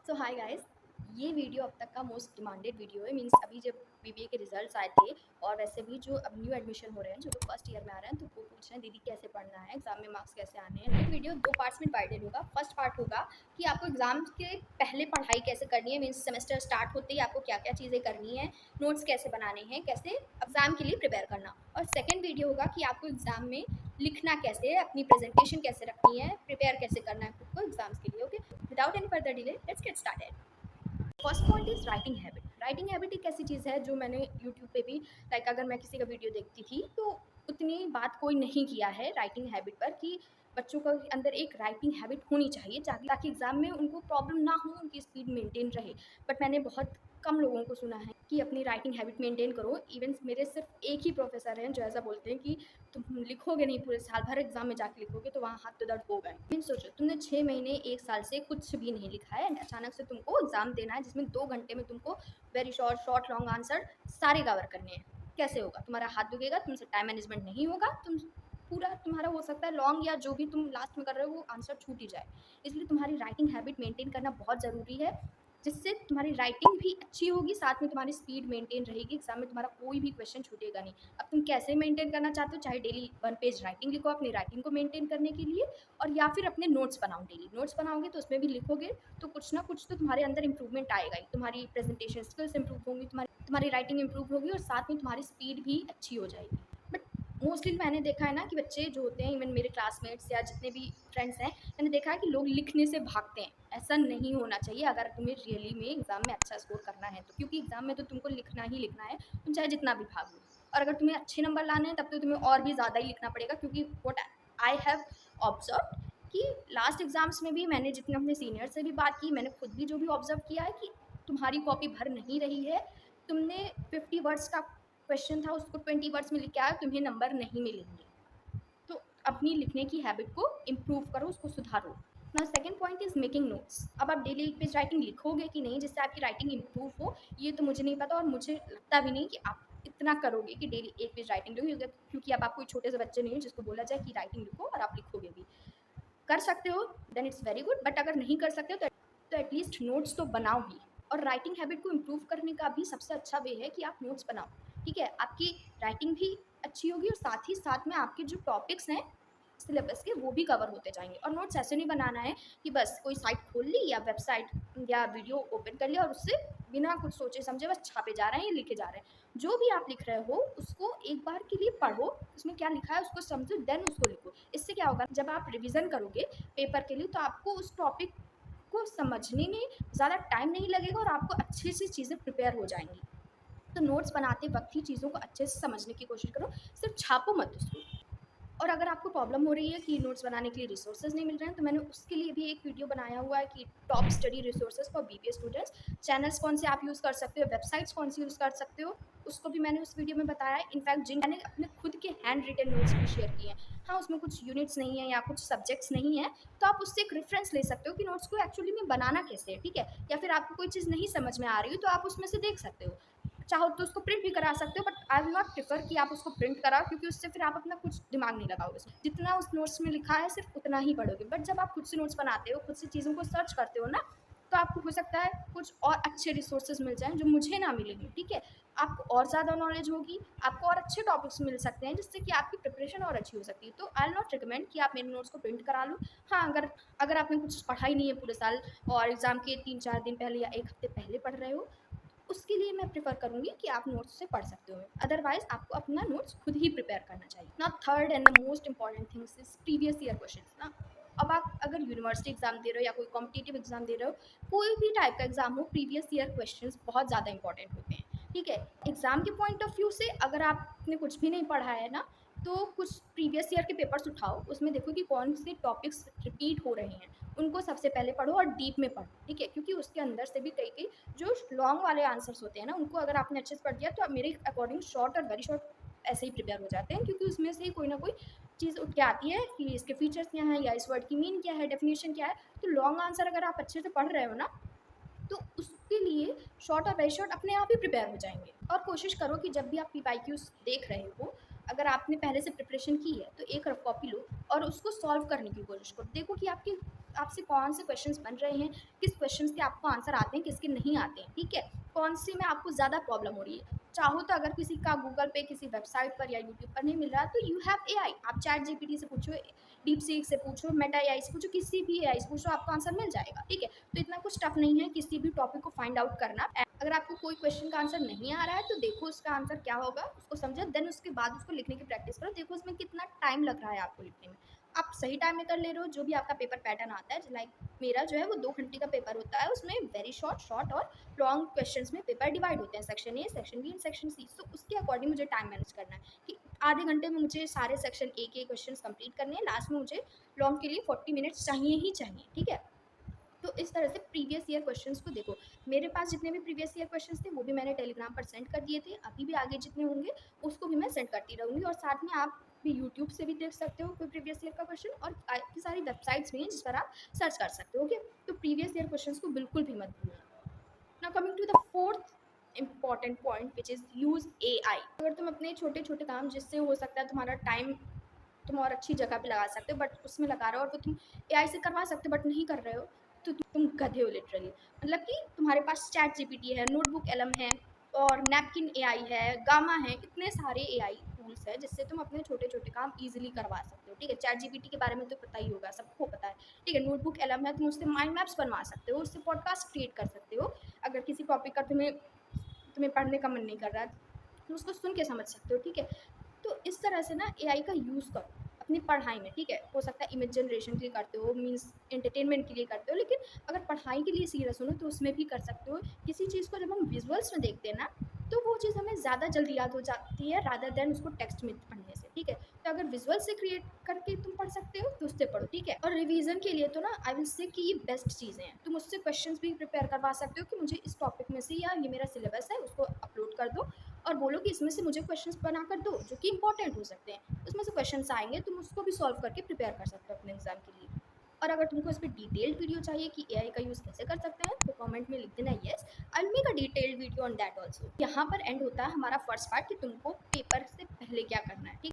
सो hi guys, ये video अब तक का मोस्ट डिमांडेड वीडियो है। मींस अभी जब बीबीए के रिजल्ट्स आए थे और वैसे भी जो अब न्यू एडमिशन हो रहे हैं, जो लोग फर्स्ट ईयर में आ रहे हैं, तो वो पूछ रहे हैं दीदी कैसे पढ़ना है, एग्जाम में मार्क्स कैसे आने हैं। तो वीडियो दो पार्ट्स में डिवाइडेड होगा। फर्स्ट पार्ट होगा कि आपको एग्जाम के पहले पढ़ाई कैसे करनी है, मीन्स सेमेस्टर स्टार्ट होते ही आपको क्या क्या चीज़ें करनी है, नोट्स कैसे बनाने हैं, कैसे एग्जाम के लिए प्रिपेयर करना। और सेकेंड वीडियो होगा कि आपको एग्जाम में लिखना कैसे है, अपनी प्रेजेंटेशन कैसे रखनी है, प्रिपेयर कैसे करना है खुद को एग्जाम्स के लिए। Okay, without any further delay let's get started. First point is writing habit. Writing habit एक ऐसी चीज़ है जो मैंने यूट्यूब पे भी, लाइक अगर मैं किसी का वीडियो देखती थी तो उतनी बात कोई नहीं किया है राइटिंग हैबिट पर, कि बच्चों के अंदर एक राइटिंग हैबिट होनी चाहिए ताकि एग्जाम में उनको प्रॉब्लम ना हो, उनकी स्पीड मेंटेन रहे। बट मैंने बहुत कम लोगों को सुना है कि अपनी राइटिंग हैबिट मेंटेन करो। इवन मेरे सिर्फ एक ही प्रोफेसर हैं जो ऐसा बोलते हैं कि तुम लिखोगे नहीं, पूरे साल भर एग्जाम में जाके लिखोगे तो वहाँ हाथ तो दर्द होगा। मीन सोचो, तुमने 6 महीने 1 साल से कुछ भी नहीं लिखा है, अचानक से तुमको एग्जाम देना है जिसमें 2 घंटे में तुमको very short short long answer सारे कवर करने हैं। कैसे होगा? तुम्हारा हाथ दुखेगा, तुमसे टाइम मैनेजमेंट नहीं होगा, तुम पूरा तुम्हारा हो सकता है लॉन्ग या जो भी तुम लास्ट में कर रहे हो वो आंसर छूट ही जाए। इसलिए तुम्हारी राइटिंग हैबिट मेंटेन करना बहुत ज़रूरी है, जिससे तुम्हारी राइटिंग भी अच्छी होगी, साथ में तुम्हारी स्पीड मेंटेन रहेगी, एग्जाम में तुम्हारा कोई भी क्वेश्चन छूटेगा नहीं। अब तुम कैसे मेंटेन करना चाहते हो, चाहे डेली 1 पेज राइटिंग लिखो अपनी राइटिंग को मेंटेन करने के लिए, और या फिर अपने नोट्स बनाओ। डेली नोट्स बनाओगे तो उसमें भी लिखोगे तो कुछ ना कुछ तो तुम्हारे अंदर इंप्रूवमेंट आएगा ही। तुम्हारी प्रेजेंटेशन स्किल्स इंप्रूव होंगी, तुम्हारी राइटिंग इंप्रूव होगी, और साथ में तुम्हारी स्पीड भी अच्छी हो जाएगी। बट मोस्टली मैंने देखा है ना कि बच्चे जो होते हैं, इवन मेरे क्लासमेट्स या जितने भी फ्रेंड्स हैं, मैंने देखा है कि लोग लिखने से भागते हैं। ऐसा नहीं होना चाहिए अगर तुम्हें रियली में एग्जाम में अच्छा स्कोर करना है तो, क्योंकि एग्जाम में तो तुमको लिखना ही लिखना है, तुम चाहे जितना भी भाग लो। और अगर तुम्हें अच्छे नंबर लाने हैं तब तो तुम्हें और भी ज़्यादा ही लिखना पड़ेगा, क्योंकि वट आई हैव ऑब्जर्व कि लास्ट एग्जाम्स में भी मैंने जितने अपने सीनियर से भी बात की, मैंने खुद भी जो भी ऑब्जर्व किया है कि तुम्हारी कॉपी भर नहीं रही है। तुमने 50 वर्ड्स का क्वेश्चन था, उसको 20 वर्ड्स में लिख के आए, तुम्हें नंबर नहीं मिलेंगे। तो अपनी लिखने की हैबिट को इम्प्रूव करो, उसको सुधारो। ना second point is making notes. अब आप डेली 1 पेज राइटिंग लिखोगे कि नहीं जिससे आपकी राइटिंग इम्प्रूव हो, ये तो मुझे नहीं पता, और मुझे लगता भी नहीं कि आप इतना करोगे कि डेली 1 पेज राइटिंग लिखोगे, क्योंकि अब आप कोई छोटे से बच्चे नहीं हो जिसको बोला जाए कि राइटिंग लिखो और आप लिखोगे भी। कर सकते हो then it's very good, but अगर नहीं कर सकते हो तो एटलीस्ट नोट्स तो बनाओ ही। और राइटिंग हैबिट को इम्प्रूव करने का भी सबसे अच्छा वे है कि आप नोट्स बनाओ। ठीक है, आपकी राइटिंग भी अच्छी होगी, और साथ ही साथ में आपके जो टॉपिक्स हैं सिलेबस के वो भी कवर होते जाएंगे। और नोट्स ऐसे नहीं बनाना है कि बस कोई साइट खोल ली या वेबसाइट या वीडियो ओपन कर लिया और उससे बिना कुछ सोचे समझे बस छापे जा रहे हैं या लिखे जा रहे हैं। जो भी आप लिख रहे हो उसको एक बार के लिए पढ़ो, उसमें क्या लिखा है उसको समझो, देन उसको लिखो। इससे क्या होगा, जब आप रिविजन करोगे पेपर के लिए तो आपको उस टॉपिक को समझने में ज़्यादा टाइम नहीं लगेगा और आपको अच्छे से चीज़ें प्रिपेयर हो जाएंगी। तो नोट्स बनाते वक्त ही चीज़ों को अच्छे से समझने की कोशिश करो, सिर्फ छापो मत उसको। और अगर आपको प्रॉब्लम हो रही है कि नोट्स बनाने के लिए रिसोर्सेज नहीं मिल रहे हैं, तो मैंने उसके लिए भी एक वीडियो बनाया हुआ है कि top study resources for BBA students. Channels कौन से आप यूज़ कर सकते हो, वेबसाइट्स कौन सी यूज़ कर सकते हो, उसको भी मैंने उस वीडियो में बताया है। इनफैक्ट जिन मैंने अपने खुद के हैंड रिटन नोट्स भी शेयर किए हैं। हाँ, उसमें कुछ यूनिट्स नहीं है या कुछ सब्जेक्ट्स नहीं है, तो आप उससे एक रेफरेंस ले सकते हो कि नोट्स को एक्चुअली में बनाना कैसे है। ठीक है, या फिर आपको कोई चीज़ नहीं समझ में आ रही हो तो आप उसमें से देख सकते हो। चाहो तो उसको प्रिंट भी करा सकते हो, but I will not prefer कि आप उसको प्रिंट कराओ, क्योंकि उससे फिर आप अपना कुछ दिमाग नहीं लगाओगे। जितना उस नोट्स में लिखा है सिर्फ उतना ही पढ़ोगे। बट जब आप खुद से नोट्स बनाते हो, खुद से चीज़ों को सर्च करते हो ना, तो आपको हो सकता है कुछ और अच्छे रिसोर्सेज मिल जाएं जो मुझे ना मिलेंगे। ठीक है, आपको और ज़्यादा नॉलेज होगी, आपको और अच्छे टॉपिक्स मिल सकते हैं जिससे कि आपकी प्रिपरेशन और अच्छी हो सकती है। तो आई विल नॉट रिकमेंड कि आप मेरे नोट्स को प्रिंट करा लो। हाँ, अगर अगर आपने कुछ पढ़ा ही नहीं है पूरे साल और एग्ज़ाम के 3-4 दिन पहले या 1 हफ्ते पहले पढ़ रहे हो, उसके लिए मैं प्रेफर करूँगी कि आप नोट्स से पढ़ सकते हो। अदरवाइज आपको अपना नोट्स खुद ही प्रिपेयर करना चाहिए ना। Third and the most important things is previous year questions ना। अब आप अगर यूनिवर्सिटी एग्जाम दे रहे हो या कोई कॉम्पिटिटिव एग्जाम दे रहे हो, कोई भी टाइप का एग्जाम हो, प्रीवियस ईयर क्वेश्चंस बहुत ज़्यादा इंपॉर्टेंट होते हैं। ठीक है, एग्जाम के पॉइंट ऑफ व्यू से अगर आपने कुछ भी नहीं पढ़ा है ना, तो कुछ प्रीवियस ईयर के पेपर्स उठाओ, उसमें देखो कि कौन से टॉपिक्स रिपीट हो रहे हैं, उनको सबसे पहले पढ़ो और डीप में पढ़ो। ठीक है, क्योंकि उसके अंदर से भी कई कई जो लॉन्ग वाले आंसर्स होते हैं ना, उनको अगर आपने अच्छे से पढ़ दिया तो मेरे अकॉर्डिंग शॉर्ट और वेरी शॉर्ट ऐसे ही प्रिपेयर हो जाते हैं, क्योंकि उसमें से ही कोई ना कोई चीज़ उठ के आती है कि इसके फीचर्स क्या हैं या इस वर्ड की मीन क्या है, डेफिनेशन क्या है। तो लॉन्ग आंसर अगर आप अच्छे से पढ़ रहे हो ना, तो उसके लिए शॉर्ट और वेरी शॉर्ट अपने आप ही प्रिपेयर हो जाएंगे। और कोशिश करो कि जब भी आप पीवाईक्यूज देख रहे हो, अगर आपने पहले से प्रिपरेशन की है तो एक रफ कॉपी लो और उसको सॉल्व करने की कोशिश करो। देखो कि आपके आपसे कौन से क्वेश्चंस बन रहे हैं, किस क्वेश्चंस के आपको आंसर आते हैं, किसके नहीं आते हैं, ठीक है? कौन सी में आपको ज़्यादा प्रॉब्लम हो रही है। चाहो तो अगर किसी का गूगल पे किसी वेबसाइट पर या यूट्यूब पर नहीं मिल रहा तो यू हैव एआई, आप चैट जीपीटी से पूछो, डीप सीक से पूछो, मेटा एआई से पूछो, किसी भी एआई से पूछो, आपको आंसर मिल जाएगा, ठीक है? तो इतना कुछ टफ नहीं है किसी भी टॉपिक को फाइंड आउट करना। अगर आपको कोई क्वेश्चन का आंसर नहीं आ रहा है तो देखो उसका आंसर क्या होगा, उसको समझो, देन उसके बाद उसको लिखने की प्रैक्टिस करो, देखो उसमें कितना टाइम लग रहा है आपको लिखने में। आप सही टाइम में कर ले रहे हो, जो भी आपका पेपर पैटर्न आता है, लाइक मेरा जो है वो 2 घंटे का पेपर होता है, उसमें वेरी शॉर्ट और लॉन्ग क्वेश्चंस में पेपर डिवाइड होते हैं, section A, section B and section C. So उसके अकॉर्डिंग मुझे टाइम मैनेज करना है कि आधे घंटे में मुझे सारे सेक्शन ए के क्वेश्चंस कंप्लीट करने हैं, लास्ट में मुझे लॉन्ग के लिए 40 मिनट्स चाहिए ही चाहिए, ठीक है? तो इस तरह से प्रीवियस ईयर क्वेश्चंस को देखो, मेरे पास जितने भी प्रीवियस ईयर क्वेश्चंस थे वो भी मैंने टेलीग्राम पर सेंड कर दिए थे, अभी भी आगे जितने होंगे उसको भी मैं सेंड करती रहूँगी, और साथ में आप भी यूट्यूब से भी देख सकते हो कोई प्रीवियस ईयर का क्वेश्चन, और काफ़ी सारी वेबसाइट्स भी हैं जिस पर आप सर्च कर सकते हो, ओके? तो प्रीवियस ईयर क्वेश्चंस को बिल्कुल भी मत भूलना। Now coming to the fourth important point which is use AI। अगर तुम अपने छोटे छोटे काम जिससे हो सकता है तुम्हारा टाइम तुम और अच्छी जगह पे लगा सकते हो बट उसमें लगा रहे हो और वो तुम एआई से करवा सकते हो बट नहीं कर रहे हो, तो तुम गधे हो लिटरली। मतलब कि तुम्हारे पास चैट जीपीटी है, नोटबुक एलम है, और नैपकिन एआई है, गामा है, इतने सारे एआई टूल्स है जिससे तुम अपने छोटे छोटे काम इजीली करवा सकते हो, ठीक है? चैट जीपीटी के बारे में तो पता ही होगा, सबको पता है, ठीक है? नोटबुक एलम है, तुम उससे माइंड मैप्स बनवा सकते हो, उससे पॉडकास्ट क्रिएट कर सकते हो। अगर किसी टॉपिक का तुम्हें तुम्हें पढ़ने का मन नहीं कर रहा है, तुम उसको सुन के समझ सकते हो, ठीक है? तो इस तरह से ना एआई का यूज़ करो अपनी पढ़ाई में, ठीक है? हो सकता है इमेज जनरेशन के लिए करते हो, मीन्स एंटरटेनमेंट के लिए करते हो, लेकिन अगर पढ़ाई के लिए सीरियस हो ना तो उसमें भी कर सकते हो। किसी चीज़ को जब हम विजुअल्स में देखते हैं ना तो वो चीज़ हमें ज़्यादा जल्दी याद हो जाती है रादर देन उसको टेक्स्ट में पढ़ने से, ठीक है? तो अगर विजुअल से क्रिएट करके तुम पढ़ सकते हो तो उससे पढ़ो, ठीक है? और रिवीजन के लिए तो ना आई विल से कि ये बेस्ट चीज़ें हैं, तुम उससे क्वेश्चंस भी प्रिपेयर करवा सकते हो कि मुझे इस टॉपिक में से या ये मेरा सिलेबस है उसको अपलोड कर दो और बोलो कि इसमें से मुझे क्वेश्चंस बना कर दो जो कि इंपॉर्टेंट हो सकते हैं, उसमें से क्वेश्चंस आएंगे, तुम उसको भी सॉल्व करके प्रिपेयर कर सकते हो अपने एग्जाम के लिए। और अगर तुमको इस पर डिटेल्ड वीडियो चाहिए कि एआई का यूज़ कैसे कर सकते हैं तो कमेंट में लिख देना yes, I will make a detailed video on that also. यहाँ पर एंड होता है हमारा फर्स्ट पार्ट कि तुमको पेपर से पहले क्या करना है, ठीक